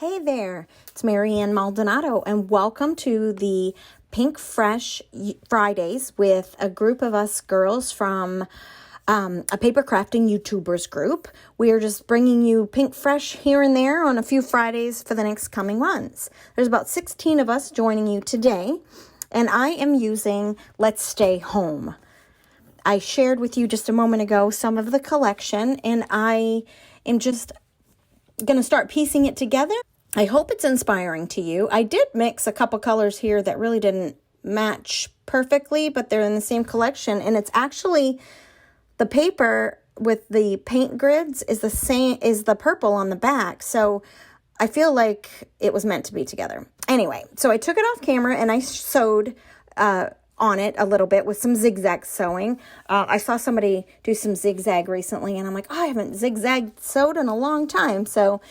Hey there, it's Marianne Maldonado, and welcome to the Pinkfresh Fridays with a group of us girls from a paper crafting YouTubers group. We are just bringing you Pinkfresh here and there on a few Fridays for the next coming months. There's about 16 of us joining you today, and I am using Let's Stay Home. I shared with you just a moment ago some of the collection, and I am just going to start piecing it together. I hope it's inspiring to you. I did mix a couple colors here that really didn't match perfectly, but they're in the same collection. And it's actually the paper with the paint grids is the same, is the purple on the back. So I feel like it was meant to be together. Anyway, so I took it off camera and I sewed on it a little bit with some zigzag sewing. I saw somebody do some zigzag recently, and I'm like, oh, I haven't zigzag sewed in a long time. So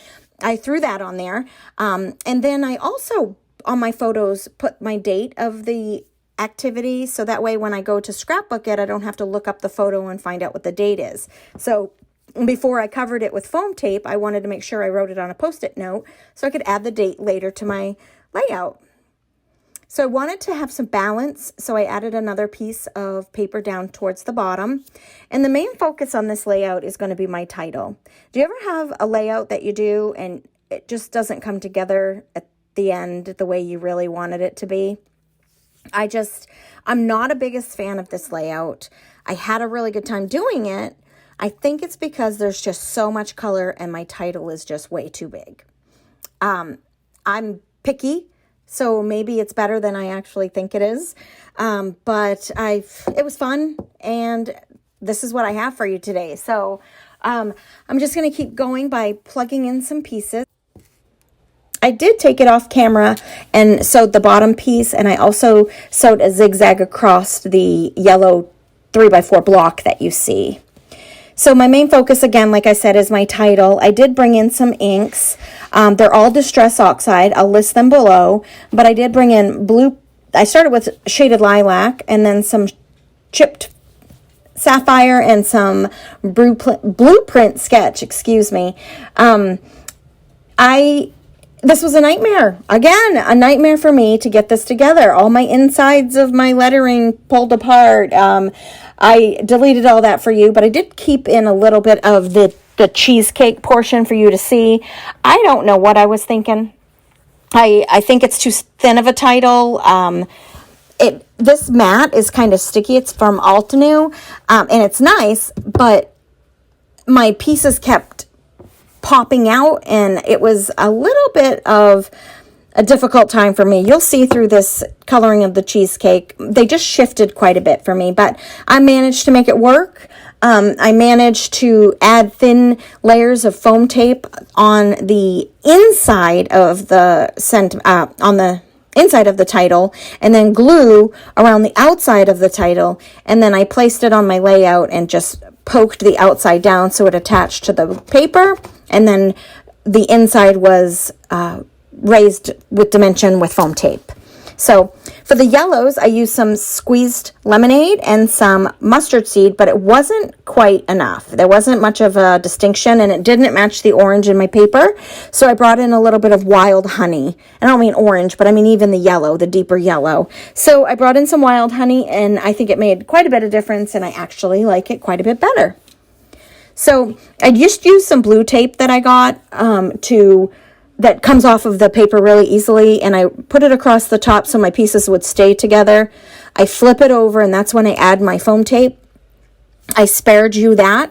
I threw that on there. And then I also, on my photos, put my date of the activity. So that way when I go to scrapbook it, I don't have to look up the photo and find out what the date is. So before I covered it with foam tape, I wanted to make sure I wrote it on a Post-it note so I could add the date later to my layout. So I wanted to have some balance, so I added another piece of paper down towards the bottom. And the main focus on this layout is going to be my title. Do you ever have a layout that you do and it just doesn't come together at the end the way you really wanted it to be? I'm not a biggest fan of this layout. I had a really good time doing it. I think it's because there's just so much color and my title is just way too big. I'm picky. So maybe it's better than I actually think it is. But it was fun, and this is what I have for you today. So I'm just going to keep going by plugging in some pieces. I did take it off camera and sewed the bottom piece, and I also sewed a zigzag across the yellow 3x4 block that you see. So my main focus, again, like I said, is my title. I did bring in some inks. They're all Distress Oxide. I'll list them below. But I did bring in blue. I started with shaded Lilac and then some chipped Sapphire and some blueprint sketch, excuse me. This was a nightmare. Again, a nightmare for me to get this together. All my insides of my lettering pulled apart. I deleted all that for you, but I did keep in a little bit of the cheesecake portion for you to see. I don't know what I was thinking. I think it's too thin of a title. This mat is kind of sticky. It's from Altenew, and it's nice, but my pieces kept popping out, and it was a little bit of a difficult time for me. You'll see through this coloring of the cheesecake, they just shifted quite a bit for me, but I managed to make it work. I managed to add thin layers of foam tape on the inside of the inside of the title, and then glue around the outside of the title, and then I placed it on my layout and just poked the outside down so it attached to the paper, and then the inside was raised with dimension with foam tape. So for the yellows, I used some squeezed lemonade and some mustard seed, but it wasn't quite enough. There wasn't much of a distinction, and it didn't match the orange in my paper. So I brought in a little bit of wild honey. And I don't mean orange, but I mean even the yellow, the deeper yellow. So I brought in some wild honey, and I think it made quite a bit of difference, and I actually like it quite a bit better. So I just used some blue tape that I got that comes off of the paper really easily, and I put it across the top so my pieces would stay together. I flip it over, and that's when I add my foam tape. I spared you that.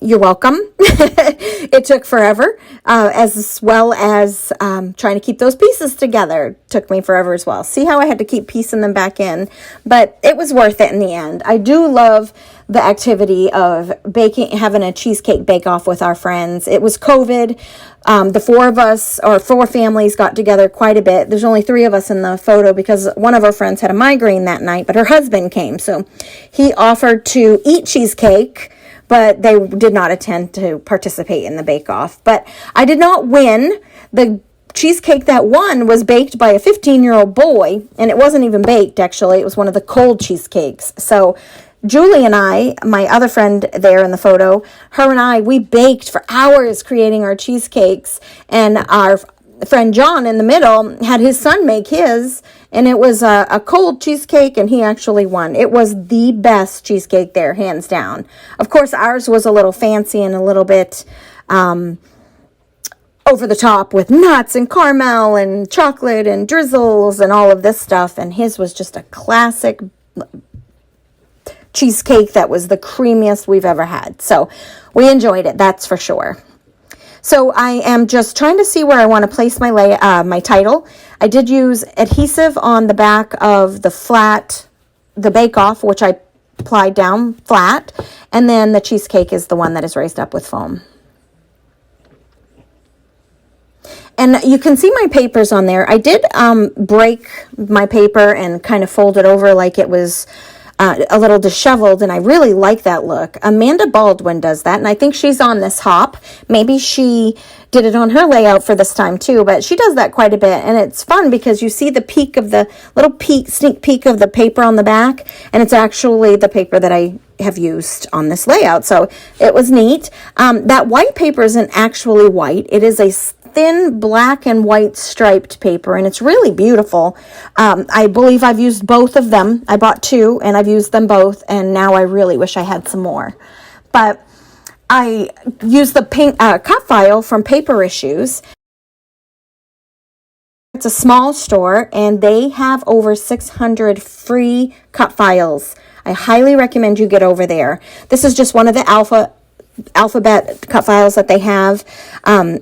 You're welcome. It took forever, as well as trying to keep those pieces together took me forever as well. See how I had to keep piecing them back in, but it was worth it in the end. I do love the activity of having a cheesecake bake-off with our friends. It was COVID. The four families got together quite a bit. There's only 3 of us in the photo because one of our friends had a migraine that night, but her husband came. So he offered to eat cheesecake, but they did not intend to participate in the bake-off. But I did not win. The cheesecake that won was baked by a 15-year-old boy, and it wasn't even baked, actually. It was one of the cold cheesecakes. So Julie and I, my other friend there in the photo, her and I, we baked for hours creating our cheesecakes. And our friend John in the middle had his son make his, and it was a cold cheesecake, and he actually won. It was the best cheesecake there, hands down. Of course, ours was a little fancy and a little bit over the top with nuts and caramel and chocolate and drizzles and all of this stuff, and his was just a classic cheesecake that was the creamiest we've ever had. So we enjoyed it, that's for sure. So I am just trying to see where I want to place my my title. I did use adhesive on the back of the bake-off, which I applied down flat, and then the cheesecake is the one that is raised up with foam. And you can see my papers on there. I did break my paper and kind of fold it over like it was a little disheveled, and I really like that look. Amanda Baldwin does that, and I think she's on this hop. Maybe she did it on her layout for this time too, but she does that quite a bit, and it's fun because you see the peak of the sneak peek of the paper on the back, and it's actually the paper that I have used on this layout, so it was neat. That white paper isn't actually white. It is a thin black and white striped paper, and it's really beautiful. I believe I've used both of them. I bought two and I've used them both, and now I really wish I had some more. But I used the pink cut file from Paper Issues. It's a small store, and they have over 600 free cut files. I highly recommend you get over there. This is just one of the alphabet cut files that they have.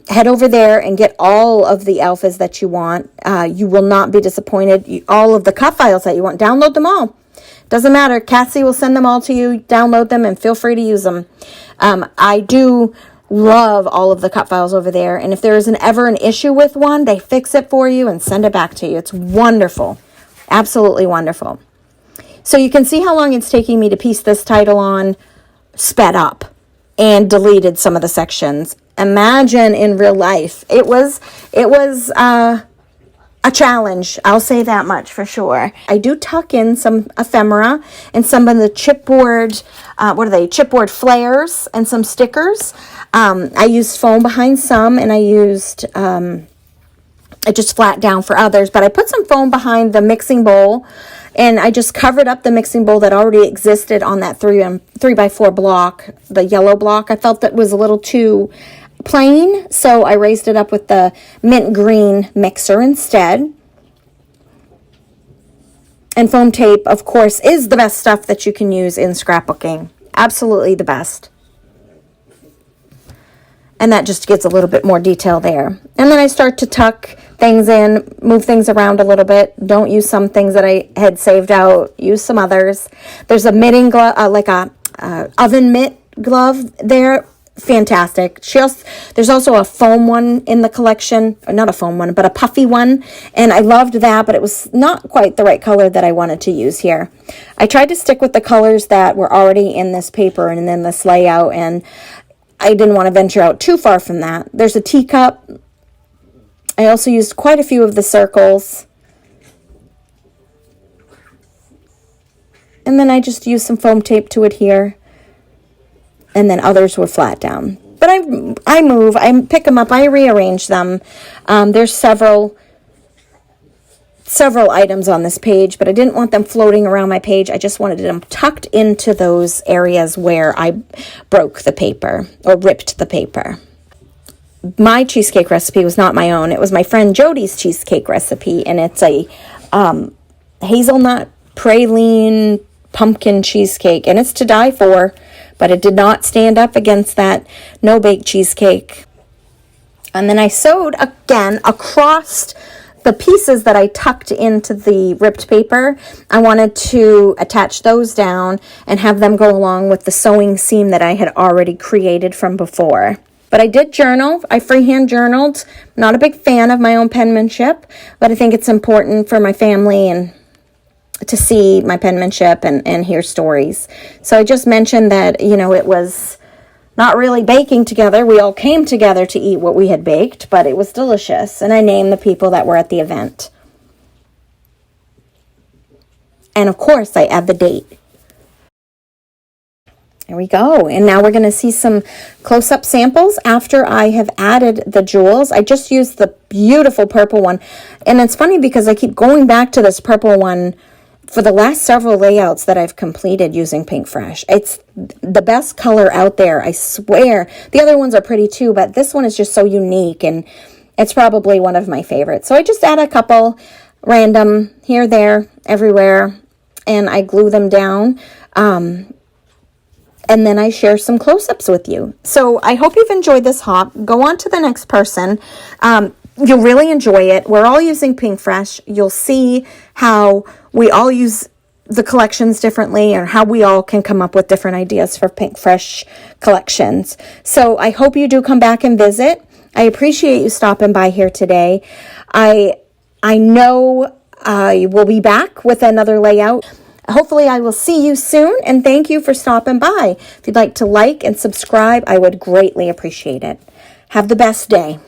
Head over there and get all of the alphas that you want. You will not be disappointed. All of the cut files that you want, download them all. Doesn't matter. Cassie will send them all to you. Download them and feel free to use them. I do love all of the cut files over there, and if there is ever an issue with one, they fix it for you and send it back to you. It's wonderful. Absolutely wonderful. So you can see how long it's taking me to piece this title on, sped up, and deleted some of the sections. Imagine in real life. It was a challenge. I'll say that much for sure. I do tuck in some ephemera and some of the chipboard, chipboard flares and some stickers. I used foam behind some, and I used, I just flat down for others, but I put some foam behind the mixing bowl, and I just covered up the mixing bowl that already existed on that 3x4 block, the yellow block. I felt that was a little too plain, so I raised it up with the mint green mixer instead. And foam tape, of course, is the best stuff that you can use in scrapbooking. Absolutely the best. And that just gets a little bit more detail there. And then I start to tuck things in, move things around a little bit. Don't use some things that I had saved out. Use some others. There's a mitting glove, like a oven mitt glove there. Fantastic. There's also a foam one in the collection. Or not a foam one, but a puffy one. And I loved that, but it was not quite the right color that I wanted to use here. I tried to stick with the colors that were already in this paper and in this layout, and I didn't want to venture out too far from that. There's a teacup. I also used quite a few of the circles. And then I just used some foam tape to adhere. And then others were flat down. But I move, I pick them up, I rearrange them. There's several items on this page, but I didn't want them floating around my page. I just wanted them tucked into those areas where I broke the paper or ripped the paper. My cheesecake recipe was not my own. It was my friend Jody's cheesecake recipe, and it's a hazelnut praline pumpkin cheesecake, and it's to die for, but it did not stand up against that no-bake cheesecake. And then I sewed again across the pieces that I tucked into the ripped paper. I wanted to attach those down and have them go along with the sewing seam that I had already created from before. But I did journal. I freehand journaled. Not a big fan of my own penmanship, but I think it's important for my family and to see my penmanship and hear stories. So I just mentioned that, it was not really baking together. We all came together to eat what we had baked, but it was delicious. And I named the people that were at the event. And of course, I add the date. There we go. And now we're going to see some close-up samples after I have added the jewels. I just used the beautiful purple one. And it's funny because I keep going back to this purple one for the last several layouts that I've completed using Pinkfresh. It's the best color out there, I swear. The other ones are pretty too, but this one is just so unique, and it's probably one of my favorites. So I just add a couple random here, there, everywhere, and I glue them down. And then I share some close-ups with you. So I hope you've enjoyed this hop. Go on to the next person. You'll really enjoy it. We're all using Pinkfresh. You'll see how we all use the collections differently, or how we all can come up with different ideas for Pinkfresh collections. So I hope you do come back and visit. I appreciate you stopping by here today. I know I will be back with another layout. Hopefully I will see you soon, and thank you for stopping by. If you'd like to like and subscribe, I would greatly appreciate it. Have the best day.